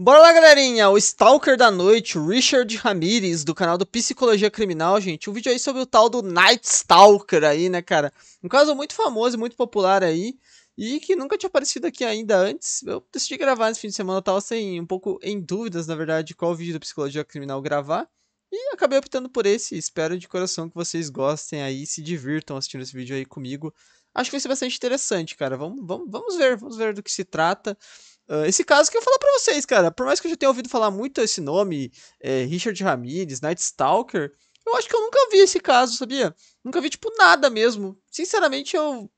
Bora lá, galerinha! O Stalker da noite, o Richard Ramirez, do canal do Psicologia Criminal, gente. Um vídeo aí sobre o tal do Night Stalker aí, né, cara? Um caso muito famoso e muito popular aí. E que nunca tinha aparecido aqui ainda antes. Eu decidi gravar nesse fim de semana, eu tava um pouco em dúvidas, na verdade, qual vídeo do Psicologia Criminal gravar. E acabei optando por esse. Espero de coração que vocês gostem aí, se divirtam assistindo esse vídeo aí comigo. Acho que vai ser bastante interessante, cara. Vamos ver do que se trata. Esse caso que eu vou falar pra vocês, cara, por mais que eu já tenha ouvido falar muito esse nome, Richard Ramirez, Night Stalker, eu acho que eu nunca vi esse caso, sabia? Nunca vi, tipo, nada mesmo. Sinceramente, eu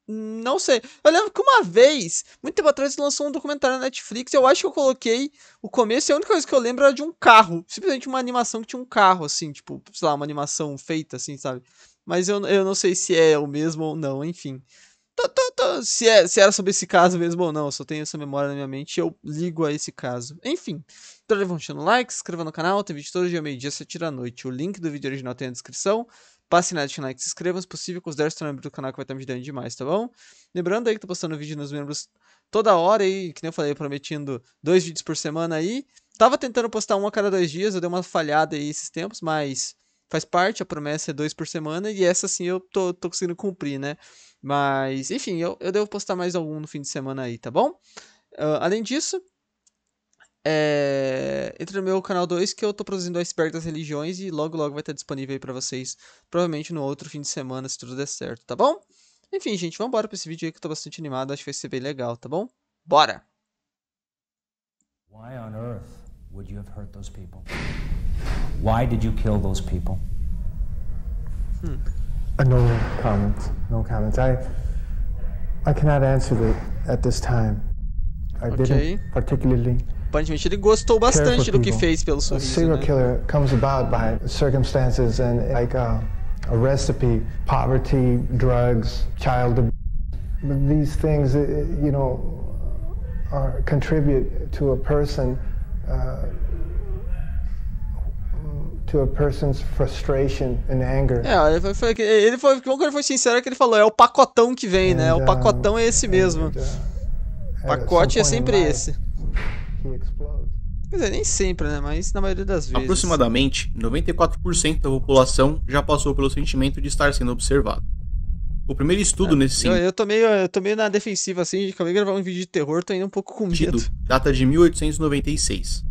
não sei. Eu lembro que uma vez, muito tempo atrás, lançou um documentário na Netflix, eu acho que eu coloquei o começo e a única coisa que eu lembro era de um carro. Simplesmente uma animação que tinha um carro, assim, tipo, sei lá, uma animação feita, assim, sabe? Mas eu não sei se é o mesmo ou não, enfim. Se era sobre esse caso mesmo ou não, eu só tenho essa memória na minha mente e eu ligo a esse caso. Enfim, então deixando um like, se inscreva no canal, tem vídeo todo dia, meio-dia, 7 da noite. O link do vídeo original tem na descrição. Passe na deixa like, se inscreva, se possível, considere se tornar membro do canal que vai estar me ajudando demais, tá bom? Lembrando aí que tô postando vídeo nos membros toda hora aí, que nem eu falei, prometendo 2 vídeos por semana aí. Tava tentando postar um a cada 2 dias, eu dei uma falhada aí esses tempos, mas faz parte, a promessa é 2 por semana e essa sim eu tô conseguindo cumprir, né? Mas, enfim, eu devo postar mais algum no fim de semana aí, tá bom? Além disso, entra no meu canal 2 que eu tô produzindo o Iceberg das Religiões e logo vai estar disponível aí pra vocês, provavelmente no outro fim de semana, se tudo der certo, tá bom? Enfim, gente, vamos embora pra esse vídeo aí que eu tô bastante animado, acho que vai ser bem legal, tá bom? Bora! Why on earth would you have hurt those people? Why did you kill those people? No comments. No comments. I cannot answer that at this time. I didn't particularly. Aparentemente ele gostou bastante do que fez pelo sorriso. A serial killer comes about by circumstances and like a recipe, poverty, drugs, child abuse. These things, you know, contribute to a person. To a person's frustration and anger. Ele foi, quando ele foi sincero, que ele falou, é o pacotão que vem, né? O pacotão é esse mesmo. O pacote é sempre esse. Quer dizer, nem sempre, né? Mas na maioria das vezes. Aproximadamente 94% da população já passou pelo sentimento de estar sendo observado. O primeiro estudo nesse sentido... Eu tô meio na defensiva, assim, acabei de gravar um vídeo de terror, tô indo um pouco com medo. Data de 1896.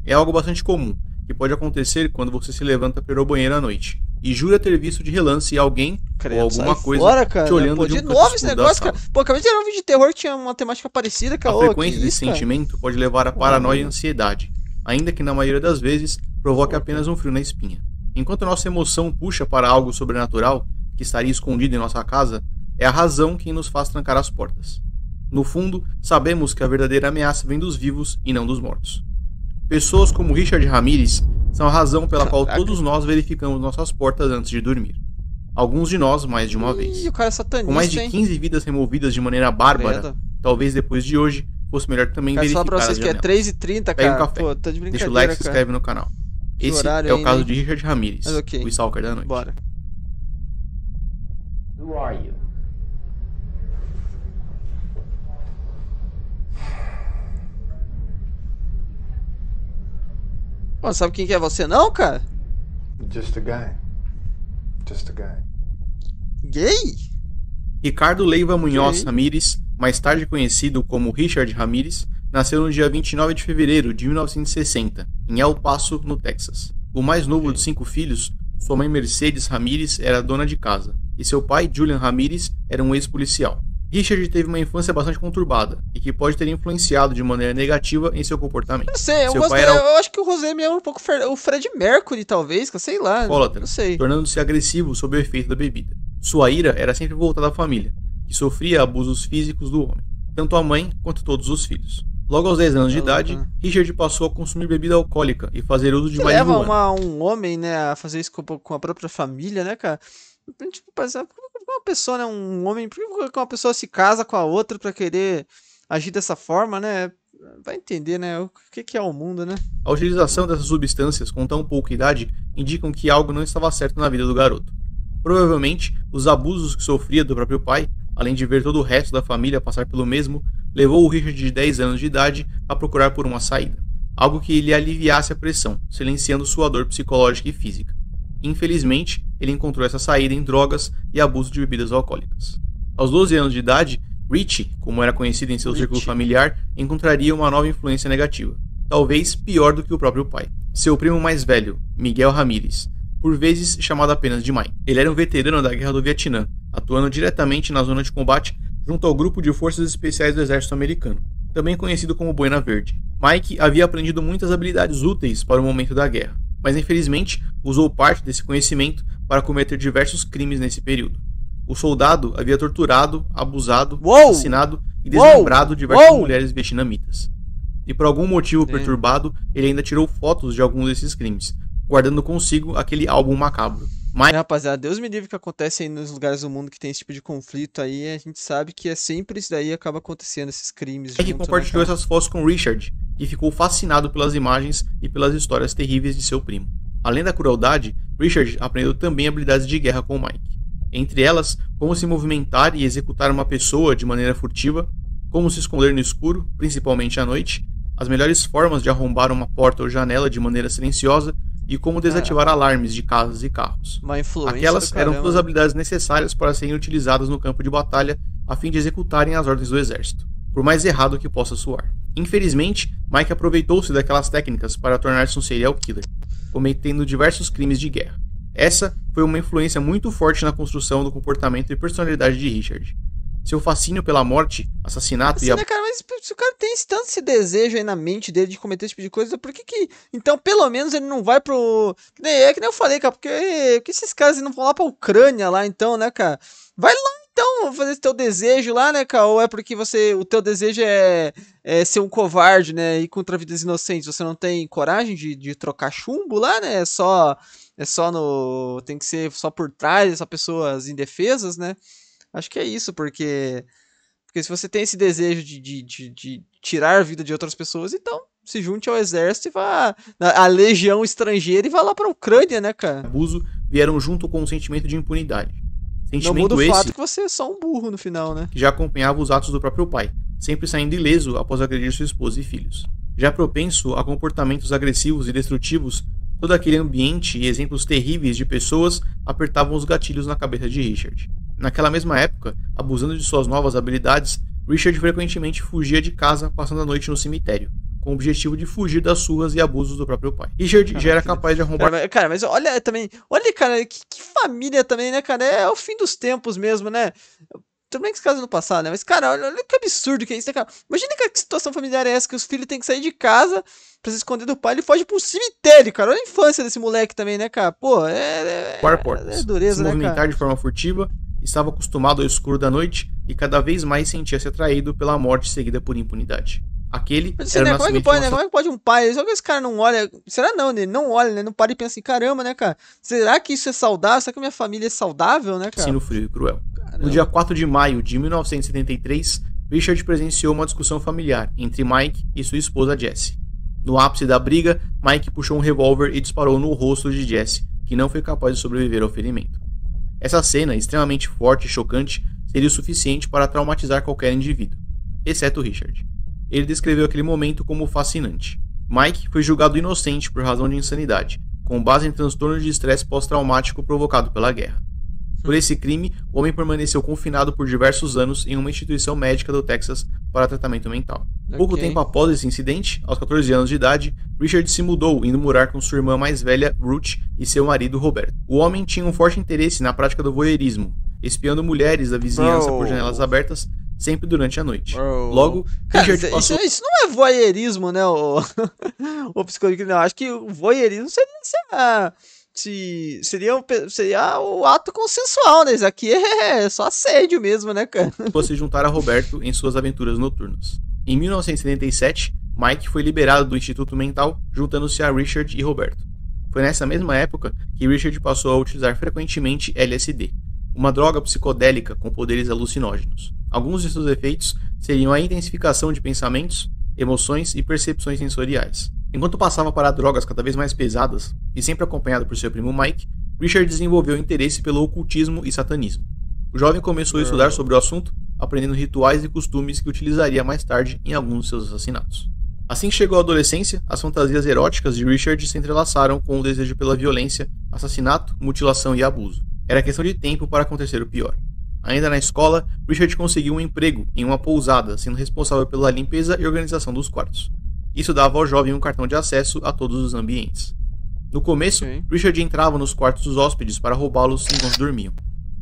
É algo bastante comum, que pode acontecer quando você se levanta para ir ao banheiro à noite e jura ter visto de relance alguém ou alguma coisa fora, cara, te olhando de um novo esse negócio, cara. Pô, acabei de ver um vídeo de terror que tinha uma temática parecida, cara. A frequência desse sentimento pode levar a paranoia e ansiedade, ainda que na maioria das vezes provoque apenas um frio na espinha. Enquanto nossa emoção puxa para algo sobrenatural que estaria escondido em nossa casa, é a razão quem nos faz trancar as portas. No fundo, sabemos que a verdadeira ameaça vem dos vivos e não dos mortos. Pessoas como Richard Ramirez são a razão pela qual todos nós verificamos nossas portas antes de dormir. Alguns de nós mais de uma vez. O cara é satanista, com mais de 15 vidas removidas de maneira bárbara, talvez depois de hoje fosse melhor também verificar as janelas. Falar pra vocês que é 3h30, cara. Pega um café, pô, tá de brincadeira, deixa o like e se cara. inscreve no canal. Esse é o caso de Richard Ramirez, o Stalker da noite. Bora. Who are you? Pô, sabe quem que é você não, cara? Just a guy. Just a guy. Gay? Ricardo Leiva Munhoz Ramirez, mais tarde conhecido como Richard Ramirez, nasceu no dia 29 de fevereiro de 1960, em El Paso, no Texas. O mais novo de 5 filhos, sua mãe Mercedes Ramirez era dona de casa, e seu pai, Julian Ramirez, era um ex-policial. Richard teve uma infância bastante conturbada e que pode ter influenciado de maneira negativa em seu comportamento. Não sei, eu acho que o Rosé me é um pouco o Fred Mercury, talvez, que eu sei lá. Não sei. Tornando-se agressivo sob o efeito da bebida. Sua ira era sempre voltada à família, que sofria abusos físicos do homem, tanto a mãe quanto todos os filhos. Logo aos 10 anos de idade, Richard passou a consumir bebida alcoólica e fazer uso de marihuana. Leva um homem, né, a fazer isso com a própria família, né, cara? Tipo, uma pessoa, né, um homem, por que uma pessoa se casa com a outra pra querer agir dessa forma, né? Vai entender, né, o que é o mundo, né? A utilização dessas substâncias com tão pouca idade indicam que algo não estava certo na vida do garoto. Provavelmente, os abusos que sofria do próprio pai, além de ver todo o resto da família passar pelo mesmo, levou o Richard de 10 anos de idade a procurar por uma saída, algo que lhe aliviasse a pressão, silenciando sua dor psicológica e física. Infelizmente, ele encontrou essa saída em drogas e abuso de bebidas alcoólicas. Aos 12 anos de idade, Richie, como era conhecido em seu círculo familiar, encontraria uma nova influência negativa, talvez pior do que o próprio pai. Seu primo mais velho, Miguel Ramírez, por vezes chamado apenas de Mike. Ele era um veterano da Guerra do Vietnã, atuando diretamente na zona de combate junto ao Grupo de Forças Especiais do Exército Americano, também conhecido como Boina Verde. Mike havia aprendido muitas habilidades úteis para o momento da guerra, mas infelizmente usou parte desse conhecimento para cometer diversos crimes nesse período. O soldado havia torturado, abusado, assassinado e desmembrado diversas mulheres vietnamitas. E por algum motivo perturbado, ele ainda tirou fotos de alguns desses crimes, guardando consigo aquele álbum macabro. Rapaziada, Deus me livre que acontece aí nos lugares do mundo que tem esse tipo de conflito aí, a gente sabe que é sempre isso daí, acaba acontecendo, esses crimes. Mike compartilhou essas fotos com Richard, que ficou fascinado pelas imagens e pelas histórias terríveis de seu primo. Além da crueldade, Richard aprendeu também habilidades de guerra com Mike. Entre elas, como se movimentar e executar uma pessoa de maneira furtiva, como se esconder no escuro, principalmente à noite, as melhores formas de arrombar uma porta ou janela de maneira silenciosa e como desativar alarmes de casas e carros. Aquelas eram todas as habilidades necessárias para serem utilizadas no campo de batalha a fim de executarem as ordens do exército, por mais errado que possa soar. Infelizmente, Mike aproveitou-se daquelas técnicas para tornar-se um serial killer, cometendo diversos crimes de guerra. Essa foi uma influência muito forte na construção do comportamento e personalidade de Richard. Seu fascínio pela morte, assassinato né, cara, mas se o cara tem tanto esse desejo aí na mente dele de cometer esse tipo de coisa, por que então, pelo menos, ele não vai pro... É que nem eu falei, cara, porque esses caras não vão lá pra Ucrânia lá, então, né, cara? Vai lá, então, fazer esse teu desejo lá, né, cara? Ou é porque o teu desejo é ser um covarde, né, e contra vidas inocentes, você não tem coragem de trocar chumbo lá, né? Tem que ser só por trás, dessas pessoas indefesas, né? Acho que é isso, porque se você tem esse desejo de tirar a vida de outras pessoas, então se junte ao exército e vá à legião estrangeira e vá lá pra Ucrânia, né, cara? Abuso vieram junto com um sentimento de impunidade. Não muda o fato que você é só um burro no final, né? Que já acompanhava os atos do próprio pai, sempre saindo ileso após agredir sua esposa e filhos. Já propenso a comportamentos agressivos e destrutivos, todo aquele ambiente e exemplos terríveis de pessoas apertavam os gatilhos na cabeça de Richard. Naquela mesma época, abusando de suas novas habilidades, Richard frequentemente fugia de casa, passando a noite no cemitério, com o objetivo de fugir das surras e abusos do próprio pai. Richard já era capaz de arrombar... Cara, mas olha também... Olha, cara, que família também, né, cara? É o fim dos tempos mesmo, né? Tudo bem que esse caso no passado, né? Mas, cara, olha que absurdo que é isso, né, cara? Imagina que situação familiar é essa, que os filhos têm que sair de casa pra se esconder do pai, ele foge pro cemitério, cara. Olha a infância desse moleque também, né, cara? Pô, é dureza, se né, movimentar cara? De forma furtiva, estava acostumado ao escuro da noite e cada vez mais sentia-se atraído pela morte seguida por impunidade. Aquele mas, era né, o como é que pode, né? Como é que pode um pai? Só que esse cara não olha... Será não, né? Ele não olha, né? Não para e pensa assim, caramba, né, cara? Será que isso é saudável? Será que a minha família é saudável, né, cara? Sino frio e cruel. Caramba. No dia 4 de maio de 1973, Richard presenciou uma discussão familiar entre Mike e sua esposa Jessie. No ápice da briga, Mike puxou um revólver e disparou no rosto de Jessie, que não foi capaz de sobreviver ao ferimento. Essa cena, extremamente forte e chocante, seria o suficiente para traumatizar qualquer indivíduo, exceto Richard. Ele descreveu aquele momento como fascinante. Mike foi julgado inocente por razão de insanidade, com base em transtorno de estresse pós-traumático provocado pela guerra. Por esse crime, o homem permaneceu confinado por diversos anos em uma instituição médica do Texas para tratamento mental. Pouco tempo após esse incidente, aos 14 anos de idade, Richard se mudou, indo morar com sua irmã mais velha, Ruth, e seu marido, Roberto. O homem tinha um forte interesse na prática do voyeurismo, espiando mulheres da vizinhança por janelas abertas, sempre durante a noite. Logo, Richard passou... Isso não é voyeurismo, né, o psicólogo? Não, acho que o voyeurismo seria o ato consensual, né? Isso aqui é só assédio mesmo, né, cara? Se juntar a Roberto em suas aventuras noturnas. Em 1977, Mike foi liberado do Instituto Mental, juntando-se a Richard e Roberto. Foi nessa mesma época que Richard passou a utilizar frequentemente LSD, uma droga psicodélica com poderes alucinógenos. Alguns de seus efeitos seriam a intensificação de pensamentos, emoções e percepções sensoriais. Enquanto passava para drogas cada vez mais pesadas, e sempre acompanhado por seu primo Mike, Richard desenvolveu interesse pelo ocultismo e satanismo. O jovem começou a estudar sobre o assunto aprendendo rituais e costumes que utilizaria mais tarde em alguns de seus assassinatos. Assim que chegou à adolescência, as fantasias eróticas de Richard se entrelaçaram com o desejo pela violência, assassinato, mutilação e abuso. Era questão de tempo para acontecer o pior. Ainda na escola, Richard conseguiu um emprego em uma pousada, sendo responsável pela limpeza e organização dos quartos. Isso dava ao jovem um cartão de acesso a todos os ambientes. No começo, Richard entrava nos quartos dos hóspedes para roubá-los enquanto dormiam.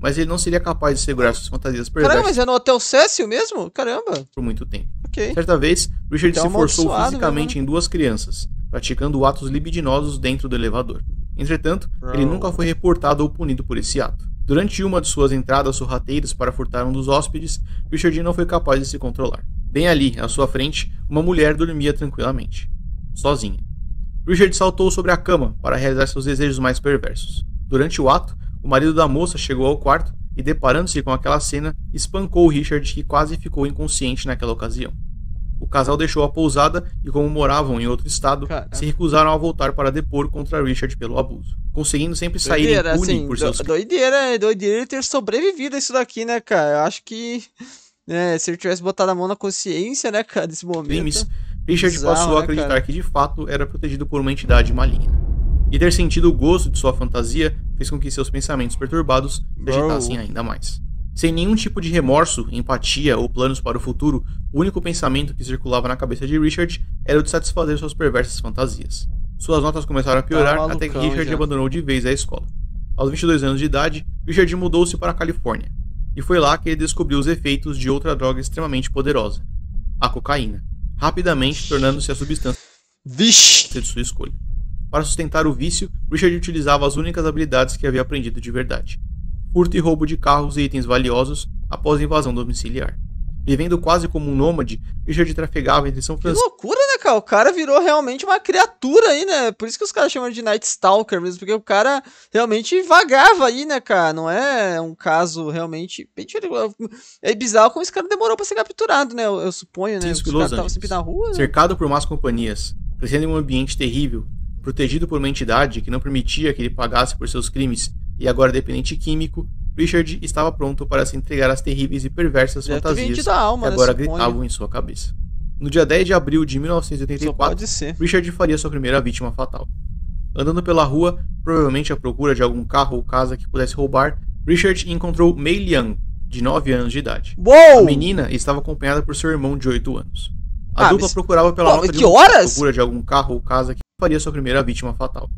Mas ele não seria capaz de segurar suas fantasias perversas. Caramba, mas é no Hotel Cecil mesmo? Caramba. Por muito tempo. Ok. Certa vez, Richard Então, se forçou amaldiçoado fisicamente em 2 crianças, praticando atos libidinosos dentro do elevador. Entretanto, ele nunca foi reportado ou punido por esse ato. Durante uma de suas entradas sorrateiras para furtar um dos hóspedes, Richard não foi capaz de se controlar. Bem ali, à sua frente, uma mulher dormia tranquilamente, sozinha. Richard saltou sobre a cama para realizar seus desejos mais perversos. Durante o ato, o marido da moça chegou ao quarto e, deparando-se com aquela cena, espancou Richard, que quase ficou inconsciente naquela ocasião. O casal deixou a pousada e, como moravam em outro estado, se recusaram a voltar para depor contra Richard pelo abuso, conseguindo sempre sair impune assim, por seus crimes. Doideira ter sobrevivido a isso daqui, né, cara? Eu acho que, se ele tivesse botado a mão na consciência, né, cara, desse momento... Richard passou a acreditar que de fato era protegido por uma entidade maligna. E ter sentido o gosto de sua fantasia fez com que seus pensamentos perturbados se agitassem ainda mais. Sem nenhum tipo de remorso, empatia ou planos para o futuro, o único pensamento que circulava na cabeça de Richard era o de satisfazer suas perversas fantasias. Suas notas começaram a piorar até que Richard abandonou de vez a escola. Aos 22 anos de idade, Richard mudou-se para a Califórnia. E foi lá que ele descobriu os efeitos de outra droga extremamente poderosa, a cocaína, rapidamente tornando-se a substância de sua escolha. Para sustentar o vício, Richard utilizava as únicas habilidades que havia aprendido de verdade: furto e roubo de carros e itens valiosos após a invasão domiciliar. Vivendo quase como um nômade, Richard trafegava entre São Francisco... Que loucura, né, cara? O cara virou realmente uma criatura aí, né? Por isso que os caras chamam de Night Stalker mesmo, porque o cara realmente vagava aí, né, cara? Não é um caso realmente... É bizarro como esse cara demorou pra ser capturado, né? Eu suponho, né? Os caras estavam sempre na rua, né? Cercado por más companhias, crescendo em um ambiente terrível, protegido por uma entidade que não permitia que ele pagasse por seus crimes e agora dependente químico, Richard estava pronto para se entregar às terríveis e perversas fantasias que agora gritavam em sua cabeça. No dia 10 de abril de 1984, Richard faria sua primeira vítima fatal. Andando pela rua, provavelmente à procura de algum carro ou casa que pudesse roubar, Richard encontrou Mei Young, de 9 anos de idade. Uou! A menina estava acompanhada por seu irmão de 8 anos. A dupla procurava pela nota de procura de algum carro ou casa que faria sua primeira vítima fatal.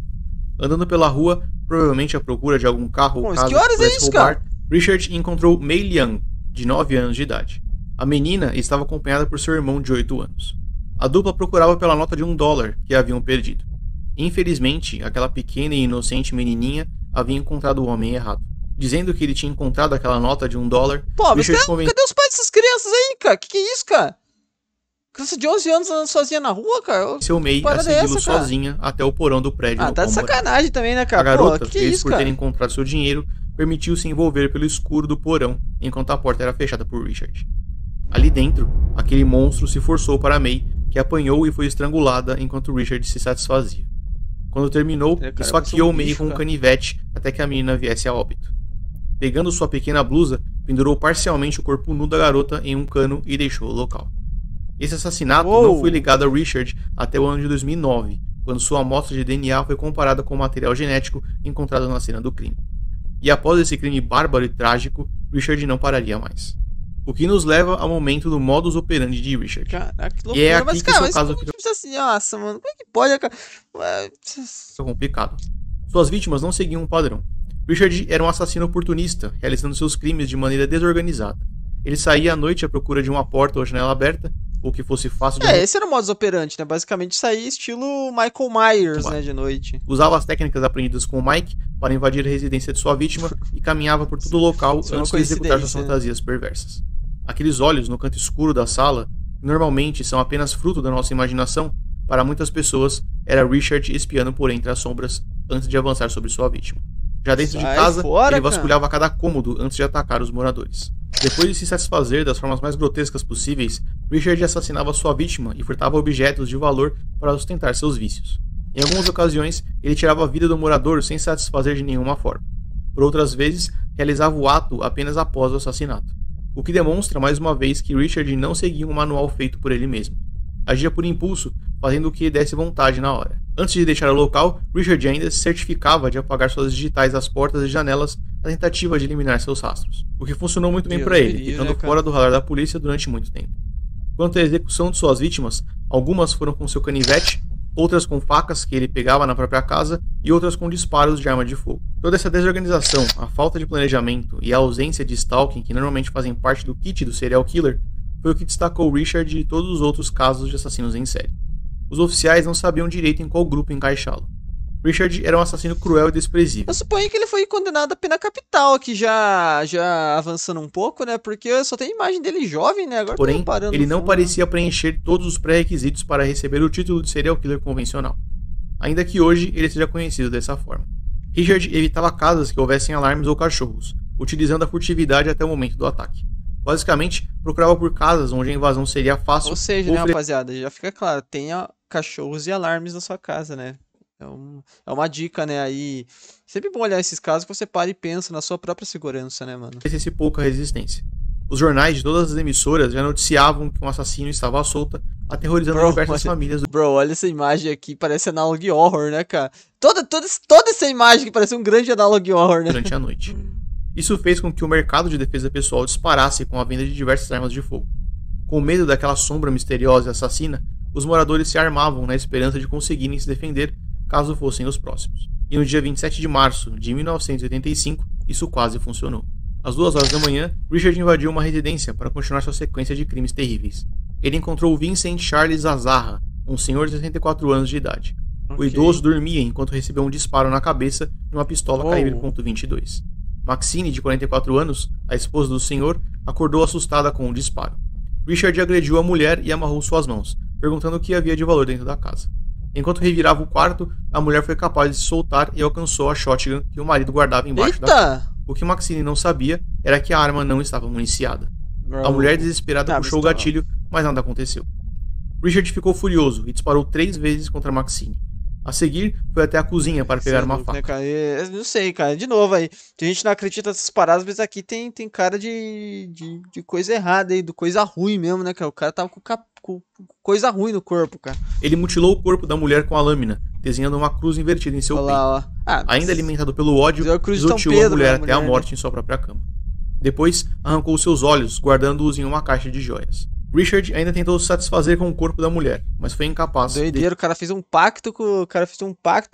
Andando pela rua, provavelmente à procura de algum carro ou casa que pudesse roubar, Richard encontrou Mei Young, de 9 anos de idade. A menina estava acompanhada por seu irmão de 8 anos. A dupla procurava pela nota de $1 que haviam perdido. Infelizmente, aquela pequena e inocente menininha havia encontrado o homem errado. Dizendo que ele tinha encontrado aquela nota de $1, Pô, mas cadê os pais dessas crianças aí, cara? Que é isso, cara? Criança de 11 anos andando sozinha na rua, cara? Seu Mei a segui-lo sozinha até o porão do prédio. Tá de sacanagem também, né, cara? A garota, feliz por ter encontrado seu dinheiro, permitiu-se envolver pelo escuro do porão, enquanto a porta era fechada por Richard. Ali dentro, aquele monstro se forçou para Mei, que apanhou e foi estrangulada enquanto Richard se satisfazia. Quando terminou, esfaqueou Mei com um canivete até que a menina viesse a óbito. Pegando sua pequena blusa, pendurou parcialmente o corpo nu da garota em um cano e deixou o local. Esse assassinato não foi ligado a Richard até o ano de 2009, quando sua amostra de DNA foi comparada com o material genético encontrado na cena do crime. E após esse crime bárbaro e trágico, Richard não pararia mais. O que nos leva ao momento do modus operandi de Richard. Caraca, que loucura. E é aqui que seu caso fica assim, nossa, mano, como é que pode, cara? É complicado. Suas vítimas não seguiam um padrão. Richard era um assassino oportunista, realizando seus crimes de maneira desorganizada. Ele saía à noite à procura de uma porta ou janela aberta, ou que fosse fácil de... esse era o modus operandi, né? Basicamente saía estilo Michael Myers, né, de noite. Usava as técnicas aprendidas com o Mike para invadir a residência de sua vítima e caminhava por todo o local antes de executar suas fantasias perversas. Aqueles olhos no canto escuro da sala, que normalmente são apenas fruto da nossa imaginação, para muitas pessoas, era Richard espiando por entre as sombras antes de avançar sobre sua vítima. Já dentro de casa, ele vasculhava cada cômodo antes de atacar os moradores. Depois de se satisfazer das formas mais grotescas possíveis, Richard assassinava sua vítima e furtava objetos de valor para sustentar seus vícios. Em algumas ocasiões, ele tirava a vida do morador sem satisfazer de nenhuma forma. Por outras vezes, realizava o ato apenas após o assassinato. o que demonstra mais uma vez que Richard não seguia um manual feito por ele mesmo. Agia por impulso, fazendo o que desse vontade na hora. Antes de deixar o local, Richard ainda se certificava de apagar suas digitais das portas e janelas na tentativa de eliminar seus rastros, o que funcionou muito bem para ele, ficando fora do radar da polícia durante muito tempo. Quanto à execução de suas vítimas, algumas foram com seu canivete, outras com facas que ele pegava na própria casa e outras com disparos de arma de fogo. Toda essa desorganização, a falta de planejamento e a ausência de stalking que normalmente fazem parte do kit do serial killer foi o que destacou Richard de todos os outros casos de assassinos em série. Os oficiais não sabiam direito em qual grupo encaixá-lo. Richard era um assassino cruel e desprezível. Eu suponho que ele foi condenado a pena capital, aqui já avançando um pouco, né? Porque eu só tenho imagem dele jovem, né? Agora porém, ele não parecia preencher todos os pré-requisitos para receber o título de serial killer convencional, ainda que hoje ele seja conhecido dessa forma. Richard evitava casas que houvessem alarmes ou cachorros, utilizando a furtividade até o momento do ataque. Basicamente, procurava por casas onde a invasão seria fácil. Ou seja, né, rapaziada, já fica claro, tenha cachorros e alarmes na sua casa, né? É uma dica, né, aí. Sempre bom olhar esses casos que você para e pensa na sua própria segurança, né, mano? Esse pouca resistência. Os jornais de todas as emissoras já noticiavam que um assassino estava à solta, aterrorizando diversas famílias. Olha essa imagem aqui, parece análogo horror, né, cara? Toda essa imagem que parece um grande análogo horror, né? Durante a noite. Isso fez com que o mercado de defesa pessoal disparasse com a venda de diversas armas de fogo. Com medo daquela sombra misteriosa e assassina, os moradores se armavam na esperança de conseguirem se defender caso fossem os próximos. E no dia 27 de março de 1985, isso quase funcionou. Às 2 horas da manhã, Richard invadiu uma residência para continuar sua sequência de crimes terríveis. Ele encontrou Vincent Charles Zazarra, um senhor de 64 anos de idade. O idoso dormia enquanto recebeu um disparo na cabeça de uma pistola calibre .22. Maxine, de 44 anos, a esposa do senhor, acordou assustada com o disparo. Richard agrediu a mulher e amarrou suas mãos, perguntando o que havia de valor dentro da casa. Enquanto revirava o quarto, a mulher foi capaz de se soltar e alcançou a shotgun que o marido guardava embaixo da cama. O que Maxine não sabia era que a arma não estava municiada. A mulher desesperada puxou o gatilho, mas nada aconteceu. Richard ficou furioso e disparou 3 vezes contra Maxine. A seguir, foi até a cozinha para pegar uma faca. Né, cara? Não sei, cara. De novo aí. A gente não acredita nessas paradas, mas aqui tem cara de coisa errada aí, de coisa ruim mesmo, né, cara? O cara tava com coisa ruim no corpo, cara. Ele mutilou o corpo da mulher com a lâmina, desenhando uma cruz invertida em seu peito. Ainda alimentado pelo ódio, pisoteou a mulher até a morte em sua própria cama. Depois, arrancou seus olhos, guardando-os em uma caixa de joias. Richard ainda tentou se satisfazer com o corpo da mulher, mas foi incapaz. Doideiro, o cara fez um pacto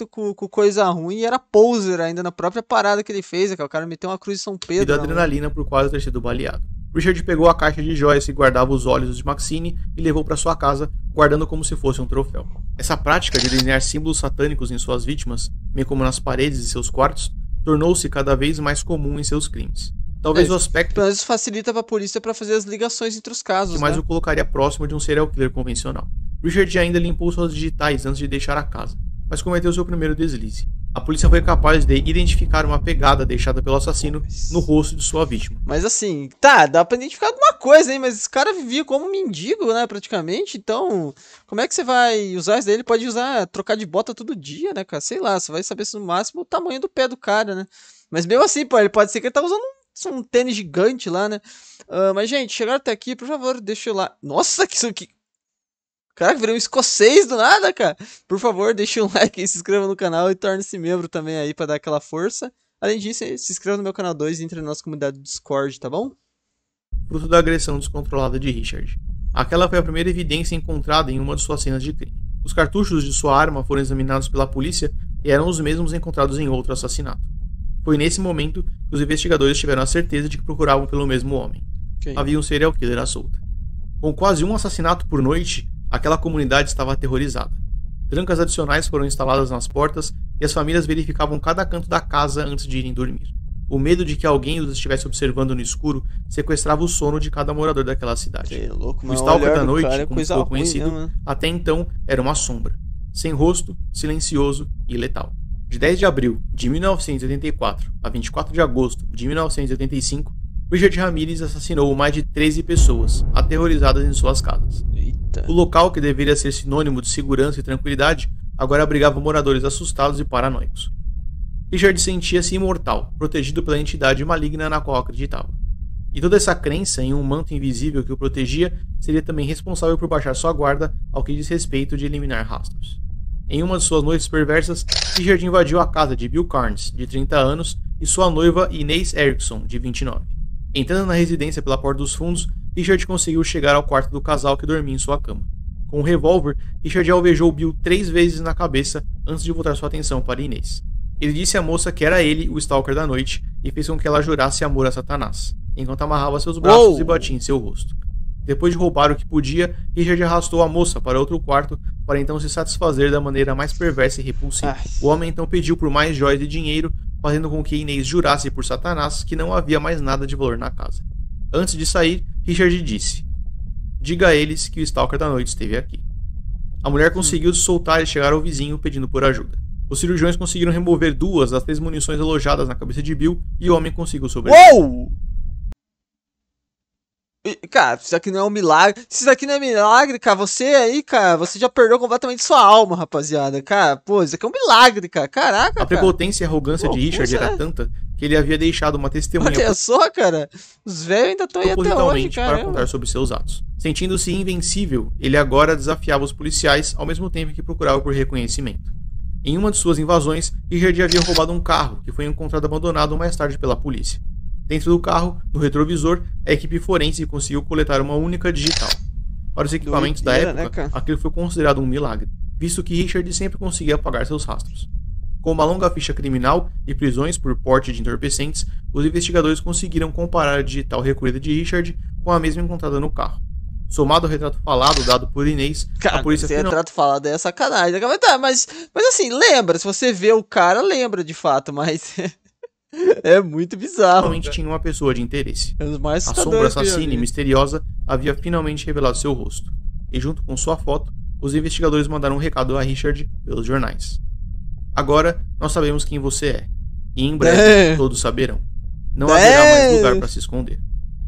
com coisa ruim e era poser ainda na própria parada que ele fez, cara. O cara meteu uma cruz de São Pedro. E da adrenalina por quase ter sido baleado. Richard pegou a caixa de joias que guardava os olhos de Maxine e levou para sua casa, guardando como se fosse um troféu. Essa prática de desenhar símbolos satânicos em suas vítimas, bem como nas paredes de seus quartos, tornou-se cada vez mais comum em seus crimes. Talvez o aspecto... Pelo menos facilita pra polícia pra fazer as ligações entre os casos, que mais né? o colocaria próximo de um serial killer convencional. Richard ainda limpou suas digitais antes de deixar a casa, mas cometeu seu primeiro deslize. A polícia foi capaz de identificar uma pegada deixada pelo assassino no rosto de sua vítima. Mas assim, dá pra identificar alguma coisa, hein? Mas esse cara vivia como um mendigo, né, praticamente. Então, como é que você vai usar isso daí? Ele pode trocar de bota todo dia, né, cara? Sei lá, você vai saber no máximo o tamanho do pé do cara, né? Mas mesmo assim, pô, ele pode ser que ele tá usando um tênis gigante lá, né? Mas, gente, chegaram até aqui, por favor, deixa eu lá. Nossa, que isso aqui... Caraca, virou um escocês do nada, cara. Por favor, deixa um like aí, se inscreva no canal e torne-se membro também aí pra dar aquela força. Além disso, se inscreva no meu canal 2 e entre na nossa comunidade do Discord, tá bom? Fruto da agressão descontrolada de Richard. Aquela foi a primeira evidência encontrada em uma de suas cenas de crime. Os cartuchos de sua arma foram examinados pela polícia e eram os mesmos encontrados em outro assassinato. Foi nesse momento que os investigadores tiveram a certeza de que procuravam pelo mesmo homem. Havia um serial killer à solta. Com quase um assassinato por noite, aquela comunidade estava aterrorizada. Trancas adicionais foram instaladas nas portas e as famílias verificavam cada canto da casa antes de irem dormir. O medo de que alguém os estivesse observando no escuro sequestrava o sono de cada morador daquela cidade. O Stalker da noite, como ficou conhecido, até então era uma sombra, sem rosto, silencioso e letal. De 10 de abril de 1984 a 24 de agosto de 1985, Richard Ramirez assassinou mais de 13 pessoas, aterrorizadas em suas casas. Eita. O local, que deveria ser sinônimo de segurança e tranquilidade, agora abrigava moradores assustados e paranoicos. Richard sentia-se imortal, protegido pela entidade maligna na qual acreditava. E toda essa crença em um manto invisível que o protegia seria também responsável por baixar sua guarda ao que diz respeito de eliminar rastros. Em uma de suas noites perversas, Richard invadiu a casa de Bill Carnes, de 30 anos, e sua noiva Inez Erickson, de 29. Entrando na residência pela porta dos fundos, Richard conseguiu chegar ao quarto do casal que dormia em sua cama. Com um revólver, Richard alvejou Bill 3 vezes na cabeça antes de voltar sua atenção para Inez. Ele disse à moça que era ele o Stalker da noite e fez com que ela jurasse amor a Satanás, enquanto amarrava seus braços e batia em seu rosto. Depois de roubar o que podia, Richard arrastou a moça para outro quarto para então se satisfazer da maneira mais perversa e repulsiva. O homem então pediu por mais joias e dinheiro, fazendo com que Inez jurasse por Satanás que não havia mais nada de valor na casa. Antes de sair, Richard disse: "Diga a eles que o Stalker da noite esteve aqui." A mulher conseguiu se soltar e chegar ao vizinho pedindo por ajuda. Os cirurgiões conseguiram remover 2 das 3 munições alojadas na cabeça de Bill e o homem conseguiu sobreviver. Uou! Cara, isso aqui não é um milagre. Se isso aqui não é milagre, cara, você aí, cara, você já perdeu completamente sua alma, rapaziada. Cara, pô, isso aqui é um milagre, cara. Caraca, A prepotência e arrogância de Richard era tanta que ele havia deixado uma testemunha olha só, cara. Os velhos ainda estão aí até hoje, propositalmente cara. para contar sobre seus atos. Sentindo-se invencível, ele agora desafiava os policiais ao mesmo tempo que procurava por reconhecimento. Em uma de suas invasões, Richard havia roubado um carro que foi encontrado abandonado mais tarde pela polícia. Dentro do carro, no retrovisor, a equipe forense conseguiu coletar uma única digital. Para os equipamentos da época, aquilo foi considerado um milagre, visto que Richard sempre conseguia apagar seus rastros. Com uma longa ficha criminal e prisões por porte de entorpecentes, os investigadores conseguiram comparar a digital recolhida de Richard com a mesma encontrada no carro. Somado ao retrato falado dado por Inez, cara, a polícia esse retrato falado é sacanagem. Mas assim, lembra, se você vê o cara, lembra de fato, mas é muito bizarro. Realmente tinha uma pessoa de interesse. É mais a sombra assassina e misteriosa havia finalmente revelado seu rosto. E junto com sua foto, os investigadores mandaram um recado a Richard pelos jornais. Agora, nós sabemos quem você é. E em breve, todos saberão. Não haverá mais lugar para se esconder.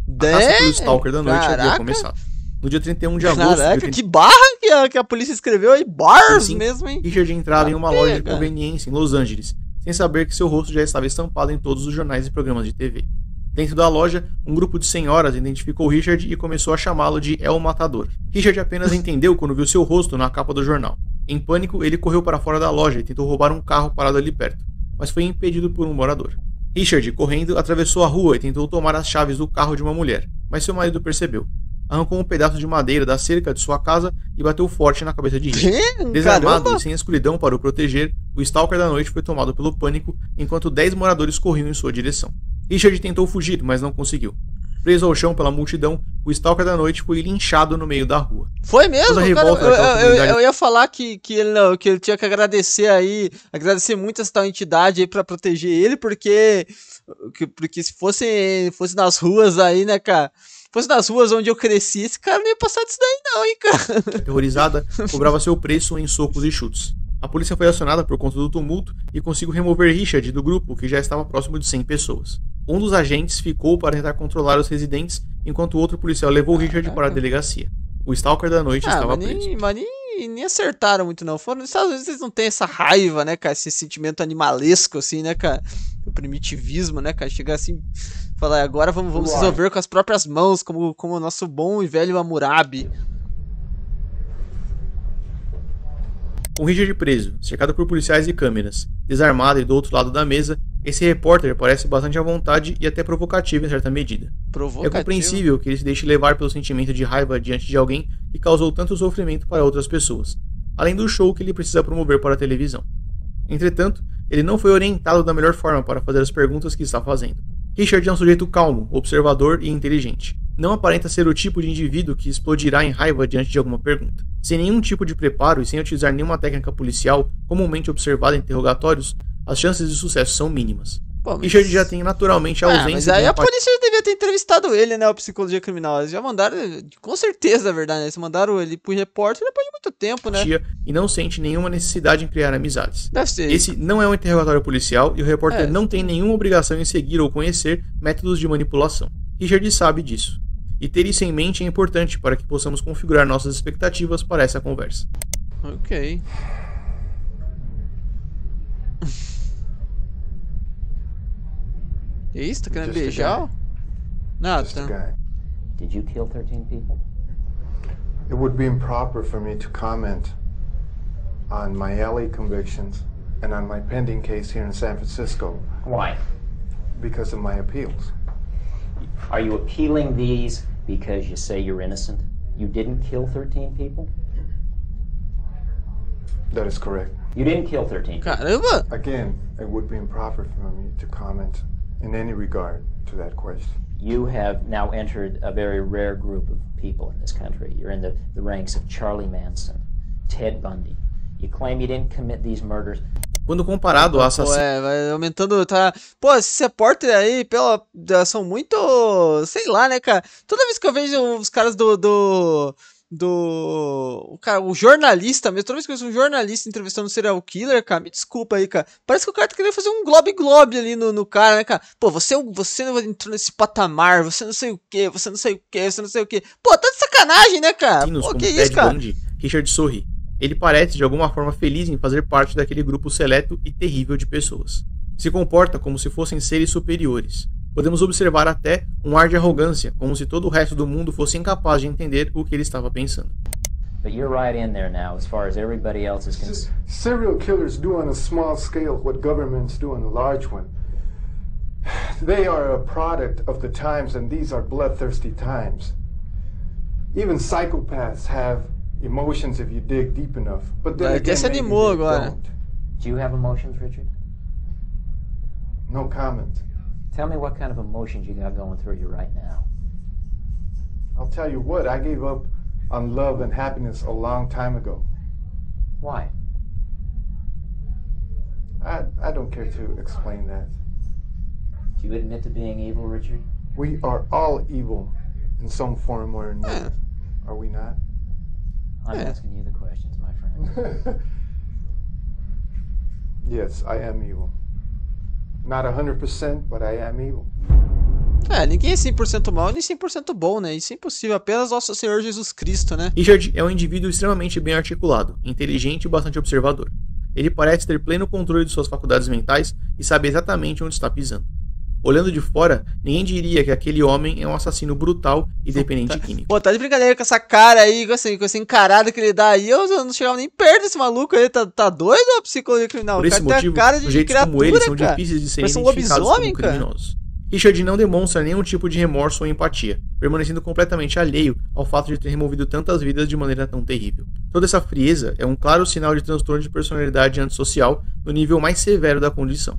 A caça pelo Stalker da noite havia começado. No dia 31 de agosto... Caraca, que barra que a polícia escreveu aí. Bars mesmo, hein? Richard entrava em uma loja de conveniência em Los Angeles, sem saber que seu rosto já estava estampado em todos os jornais e programas de TV. Dentro da loja, um grupo de senhoras identificou Richard e começou a chamá-lo de El Matador. Richard apenas entendeu quando viu seu rosto na capa do jornal. Em pânico, ele correu para fora da loja e tentou roubar um carro parado ali perto, mas foi impedido por um morador. Richard, correndo, atravessou a rua e tentou tomar as chaves do carro de uma mulher, mas seu marido percebeu. Arrancou um pedaço de madeira da cerca de sua casa e bateu forte na cabeça de Richard. Desarmado e sem a escuridão para o proteger, o Stalker da noite foi tomado pelo pânico enquanto 10 moradores corriam em sua direção. Richard tentou fugir, mas não conseguiu. Preso ao chão pela multidão, o Stalker da noite foi linchado no meio da rua. Foi mesmo, cara? Eu ia falar que ele tinha que agradecer muito essa tal entidade aí pra proteger ele, porque se fosse nas ruas aí, né, cara? Fosse nas ruas onde eu cresci, esse cara não ia passar disso daí não, hein, cara? Aterrorizada, cobrava seu preço em socos e chutes. A polícia foi acionada por conta do tumulto e conseguiu remover Richard do grupo, que já estava próximo de 100 pessoas. Um dos agentes ficou para tentar controlar os residentes, enquanto o outro policial levou Richard para a delegacia. O Stalker da noite estava preso. Mas nem acertaram muito, não. Nos Estados Unidos eles não têm essa raiva, né, cara? Esse sentimento animalesco, assim, né, cara? O primitivismo, né, cara? Chegar assim, falar, agora vamos resolver com as próprias mãos, como o nosso bom e velho Hammurabi. Com Richard preso, cercado por policiais e câmeras, desarmado e do outro lado da mesa, esse repórter parece bastante à vontade e até provocativo em certa medida. É compreensível que ele se deixe levar pelo sentimento de raiva diante de alguém que causou tanto sofrimento para outras pessoas, além do show que ele precisa promover para a televisão. Entretanto, ele não foi orientado da melhor forma para fazer as perguntas que está fazendo. Richard é um sujeito calmo, observador e inteligente. Não aparenta ser o tipo de indivíduo que explodirá em raiva diante de alguma pergunta. Sem nenhum tipo de preparo e sem utilizar nenhuma técnica policial comumente observada em interrogatórios, as chances de sucesso são mínimas. Pô, Richard já tem naturalmente a ausência mas aí a polícia já devia ter entrevistado ele, né, o psicologia criminal. Eles já mandaram, com certeza, na verdade, né? Eles mandaram ele pro repórter depois de muito tempo, né? E não sente nenhuma necessidade em criar amizades. Deve ser. Esse não é um interrogatório policial e o repórter não tem nenhuma obrigação em seguir ou conhecer métodos de manipulação. Richard sabe disso. E ter isso em mente é importante para que possamos configurar nossas expectativas para essa conversa. Ok. Isso, tá querendo beijar? Ah, just a tá. guy. Did you kill 13 people? It would be improper for me to comment on my LA convictions and on my pending case here in San Francisco Why? because of my appeals. Are you appealing these because you say you're innocent? You didn't kill 13 people? That is correct. You didn't kill 13 people. Caramba! Again, it would be improper for me to comment in any regard to that question. You have now entered a very rare group of people in this country. You're in the ranks of Charlie Manson, Ted Bundy. You claim you didn't commit these murders. Quando comparado a Pô, assassinos vai aumentando, tá? Pô, esses repórteres aí, são muito, sei lá, né, cara? Toda vez que eu vejo os caras o jornalista mesmo, toda vez que eu vejo um jornalista entrevistando um serial killer, cara, me desculpa aí, cara. Parece que o cara tá querendo fazer um globe ali no cara, né, cara? Pô, você não entrou nesse patamar, você não sei o que, você não sei o que, você não sei o que. Pô, tá de sacanagem, né, cara? Pô, como que isso, Ted cara? Bundy, Richard sorri. Ele parece de alguma forma feliz em fazer parte daquele grupo seleto e terrível de pessoas. Se comporta como se fossem seres superiores. Podemos observar até um ar de arrogância, como se todo o resto do mundo fosse incapaz de entender o que ele estava pensando. But you're right in there now as far as everybody else is concerned. Serial killers do on a small scale what governments do on a large one. They are a product of the times, and these are bloodthirsty times. Even psychopaths have emotions if you dig deep enough. But then Até again, se maybe animou they agora. don't. Do you have emotions, Richard? No comment. Tell me what kind of emotions you got going through you right now. I'll tell you what, I gave up on love and happiness a long time ago. Why? I don't care to explain that. Do you admit to being evil, Richard? We are all evil in some form or another. Are we not? I'm asking you the questions, my friend. Yes, I am evil. Not 100%, but I am evil. Ninguém é 100% mal nem 100% bom, né? Isso é impossível, apenas nosso Senhor Jesus Cristo, né? Richard é um indivíduo extremamente bem articulado, inteligente e bastante observador. Ele parece ter pleno controle de suas faculdades mentais e sabe exatamente onde está pisando. Olhando de fora, ninguém diria que aquele homem é um assassino brutal e dependente químico. Pô, tá de brincadeira com essa cara aí, com essa encarada que ele dá aí, eu não chegava nem perto desse maluco aí, tá doido a psicologia criminal? Por esse o cara motivo, tem a cara de sujeitos criatura, como ele são cara. difíceis de serem Parece um identificados lobisomem, como criminosos. Richard não demonstra nenhum tipo de remorso ou empatia, permanecendo completamente alheio ao fato de ter removido tantas vidas de maneira tão terrível. Toda essa frieza é um claro sinal de transtorno de personalidade antissocial no nível mais severo da condição.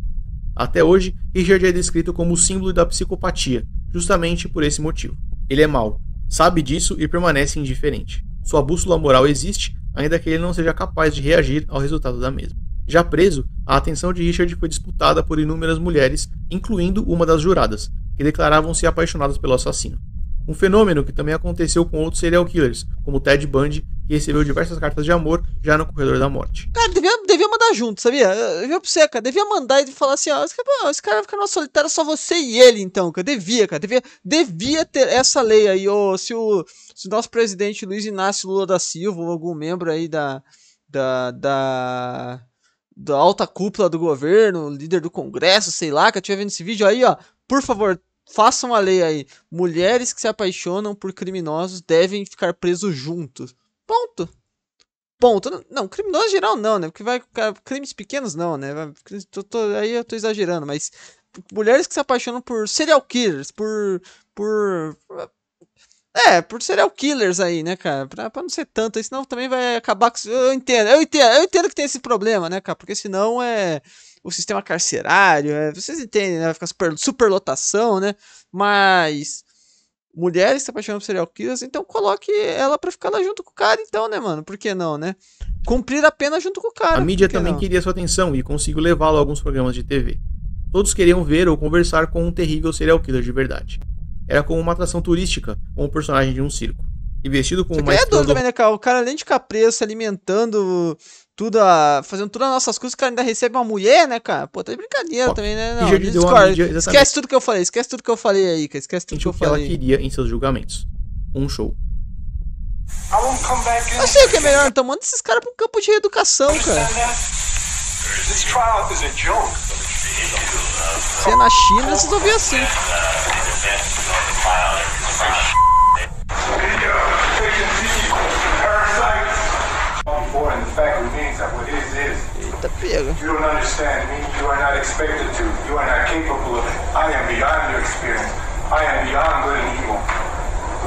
Até hoje, Richard é descrito como o símbolo da psicopatia, justamente por esse motivo. Ele é mau, sabe disso e permanece indiferente. Sua bússola moral existe, ainda que ele não seja capaz de reagir ao resultado da mesma. Já preso, a atenção de Richard foi disputada por inúmeras mulheres, incluindo uma das juradas, que declaravam-se apaixonadas pelo assassino. Um fenômeno que também aconteceu com outros serial killers, como Ted Bundy, que recebeu diversas cartas de amor já no corredor da morte. Cara, devia mandar junto, sabia? Eu via pra você, cara. Devia mandar e falar assim, ó, esse cara vai ficar numa solitária só você e ele, então, cara. Devia ter essa lei aí, ou se o nosso presidente Luiz Inácio Lula da Silva, ou algum membro aí da alta cúpula do governo, líder do Congresso, sei lá, que estiver vendo esse vídeo aí, ó, por favor, façam uma lei aí. Mulheres que se apaixonam por criminosos devem ficar presos juntos. Ponto. Não, criminoso em geral não, né? Porque vai crimes pequenos não, né? Aí eu tô exagerando, mas mulheres que se apaixonam por serial killers, por serial killers aí, né, cara? Pra não ser tanto, aí, senão também vai acabar com... Eu entendo que tem esse problema, né, cara? Porque senão o sistema carcerário, vocês entendem, né? Vai ficar superlotação, né? Mas mulheres que se apaixonam por serial killers, então coloque ela pra ficar lá junto com o cara, então, né, mano? Por que não, né? Cumprir a pena junto com o cara. A mídia também queria sua atenção e conseguiu levá-lo a alguns programas de TV. Todos queriam ver ou conversar com um terrível serial killer de verdade. Era como uma atração turística ou um personagem de um circo. E vestido com uma... É doido também, né, cara? O cara, além de ficar preso, se alimentando, fazendo tudo as nossas coisas, o cara ainda recebe uma mulher, né, cara? Pô, tá de brincadeira também, né? Não, esquece tudo que eu falei aí, cara. Esquece tudo que eu falei. Ela queria em seus julgamentos. Um show. Eu sei o que é melhor, então manda esses caras pra um campo de reeducação, cara. Se é na China, vocês vão ver assim. Eita, pega. You don't understand me. You are not expected to. You are not capable of it. I am beyond your experience. I am beyond good and evil.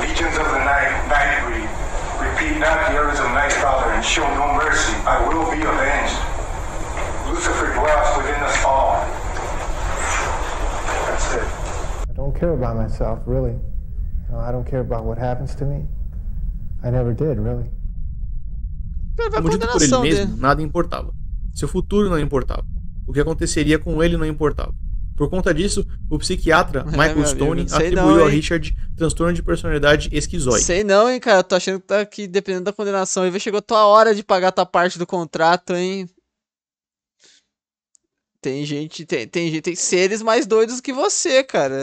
Legions of the night breed. Repeat not the orders of Nightcrawler and show no mercy. I will be avenged. Lucifer dwells within us all. That's it. I don't care about myself, really. I don't care about what happens to me. I never did, really. Como dito por ele mesmo, nada importava. Seu futuro não importava. O que aconteceria com ele não importava. Por conta disso, o psiquiatra Michael Stone atribuiu a Richard transtorno de personalidade esquizoide. Sei não, hein, cara. Eu tô achando que tá aqui, dependendo da condenação, aí chegou a tua hora de pagar tua parte do contrato, hein. Tem seres mais doidos que você, cara.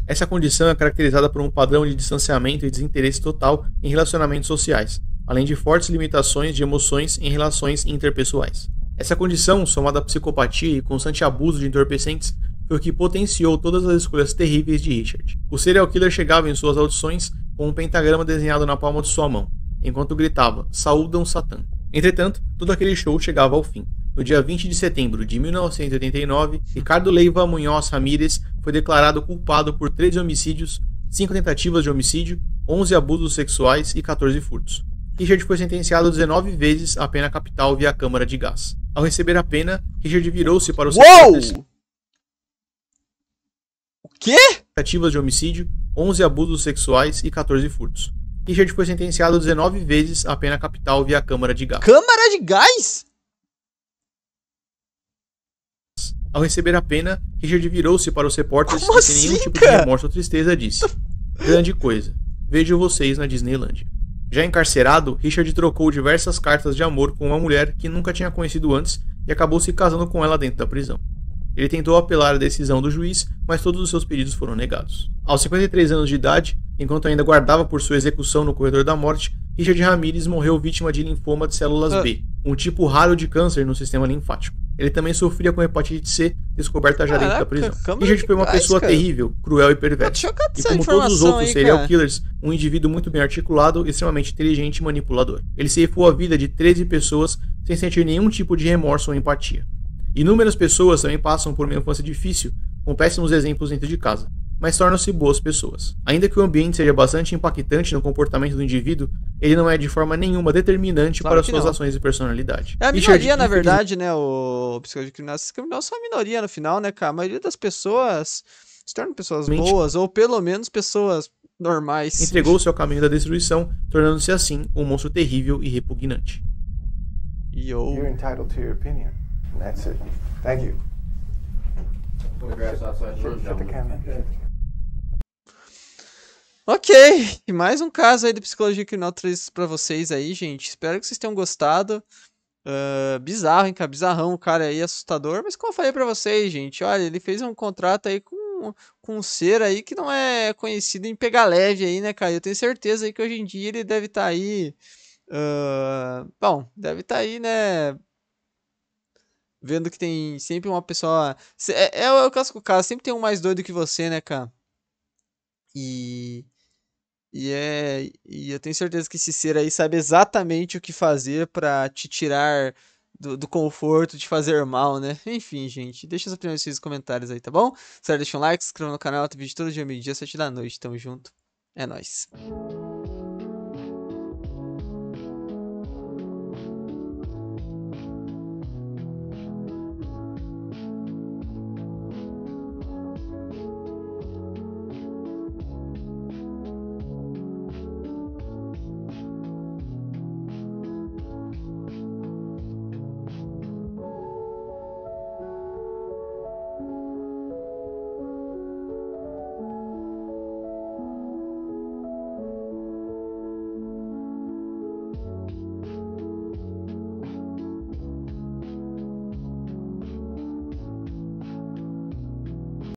Essa condição é caracterizada por um padrão de distanciamento e desinteresse total em relacionamentos sociais, além de fortes limitações de emoções em relações interpessoais. Essa condição, somada à psicopatia e constante abuso de entorpecentes, foi o que potenciou todas as escolhas terríveis de Richard. O serial killer chegava em suas audições com um pentagrama desenhado na palma de sua mão, enquanto gritava, "Saúdam Satã". Entretanto, todo aquele show chegava ao fim. No dia 20 de setembro de 1989, Ricardo Leiva Munhoz Ramírez foi declarado culpado por 13 homicídios, 5 tentativas de homicídio, 11 abusos sexuais e 14 furtos. Richard foi sentenciado 19 vezes à pena capital via câmara de gás. Ao receber a pena, Richard virou-se para os repórteres. O quê? Tentativas de homicídio, 11 abusos sexuais e 14 furtos. Richard foi sentenciado 19 vezes à pena capital via câmara de gás. Câmara de gás? Ao receber a pena, Richard virou-se para os repórteres Como e sem nenhum assim, tipo cara? de remorso ou tristeza disse: "Grande coisa. Vejo vocês na Disneylândia." Já encarcerado, Richard trocou diversas cartas de amor com uma mulher que nunca tinha conhecido antes e acabou se casando com ela dentro da prisão. Ele tentou apelar à decisão do juiz, mas todos os seus pedidos foram negados. Aos 53 anos de idade, enquanto ainda guardava por sua execução no corredor da morte, Richard Ramírez morreu vítima de linfoma de células B, um tipo raro de câncer no sistema linfático. Ele também sofria com hepatite C, descoberta já dentro da prisão. Richard foi uma pessoa terrível, cruel e perversa. E como todos os outros serial killers, um indivíduo muito bem articulado, extremamente inteligente e manipulador. Ele ceifou a vida de 13 pessoas sem sentir nenhum tipo de remorso ou empatia. Inúmeras pessoas também passam por uma infância difícil, com péssimos exemplos dentro de casa, mas tornam-se boas pessoas. Ainda que o ambiente seja bastante impactante no comportamento do indivíduo, ele não é de forma nenhuma determinante para suas ações e personalidade. É a minoria, na verdade, né, o psicologia criminal. Esses criminosos são a minoria no final, né, cara? A maioria das pessoas se tornam pessoas boas, ou pelo menos pessoas normais. Entregou-se ao caminho da destruição, tornando-se assim um monstro terrível e repugnante. You're entitled to your opinion. That's it. Thank you. Ok, mais um caso aí de psicologia criminal trouxe pra vocês aí, gente. Espero que vocês tenham gostado. Bizarro, hein, cara? Bizarrão o cara aí, assustador. Mas como eu falei pra vocês, gente, olha, ele fez um contrato aí com um ser aí que não é conhecido em pegar leve aí, né, cara? Eu tenho certeza aí que hoje em dia ele deve estar aí... bom, deve estar aí, né... Vendo que tem sempre uma pessoa... É o clássico caso, sempre tem um mais doido que você, né, cara? E eu tenho certeza que esse ser aí sabe exatamente o que fazer pra te tirar do conforto de fazer mal, né? Enfim, gente, deixa as opiniões nos comentários aí, tá bom? Sério, deixa um like, se inscreva no canal, tem vídeo todo dia, meio-dia, 7 da noite. Tamo junto. É nóis.